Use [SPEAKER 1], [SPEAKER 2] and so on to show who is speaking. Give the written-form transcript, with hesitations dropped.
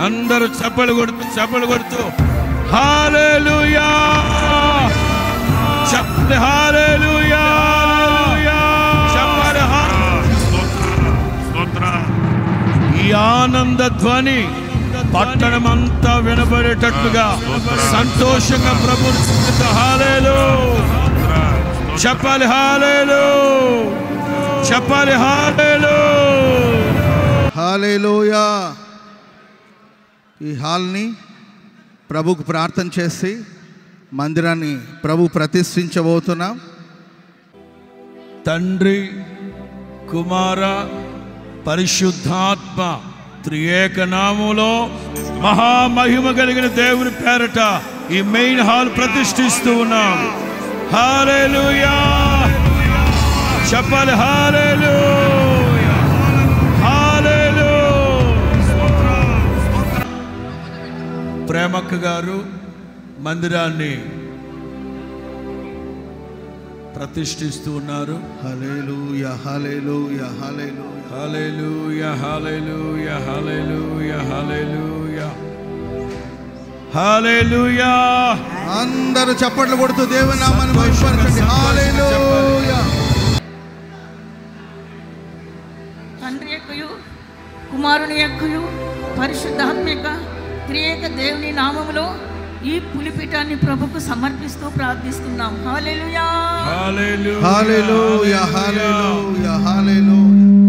[SPEAKER 1] అందరూ చప్పలు కొడుతూ హల్లెలూయా, హల్లెలూయా, ఈ ఆనంద ధ్వని పట్టణమంతా వినబడేటట్లుగా సంతోషంగా ప్రభు హల్లెలూయా చెప్పాలి, హల్లెలూయా చెప్పాలి,
[SPEAKER 2] హల్లెలూయా. ఈ హాల్ని ప్రభుకు ప్రార్థన చేసి మందిరాన్ని ప్రభు ప్రతిష్ఠించబోతున్నాం.
[SPEAKER 1] తండ్రి, కుమార, పరిశుద్ధాత్మ త్రియేక నామములో మహామహిమ కలిగిన దేవుని పేరట ఈ మెయిన్ హాల్ ప్రతిష్ఠిస్తూ ఉన్నాం. హల్లెలూయా చెప్పాలి, హల్లెలూయా హల్లెలూయా. ప్రేమక్క గారు మందిరాన్ని ప్రతిష్ఠిస్తూ ఉన్నారు.
[SPEAKER 2] హల్లెలూయా హల్లెలూయా హల్లెలూయా
[SPEAKER 1] హల్లెలూయా హల్లెలూయా హల్లెలూయా హల్లెలూయా హల్లెలూయా.
[SPEAKER 2] అందరూ చప్పట్లు కొడుతూ దేవుని నామాన్ని మహిమపరచండి. హల్లెలూయా.
[SPEAKER 3] తండ్రి యొక్కయు కుమారుని యొక్కయు పరిశుద్ధాత్మ యొక్క త్రియేక దేవుని నామములో ఈ పులిపీఠాన్ని ప్రభుకు సమర్పిస్తూ ప్రార్థిస్తున్నాం. హల్లెలూయా
[SPEAKER 1] హల్లెలూయా
[SPEAKER 2] హల్లెలూయా హల్లెలూయా హల్లెలూయా.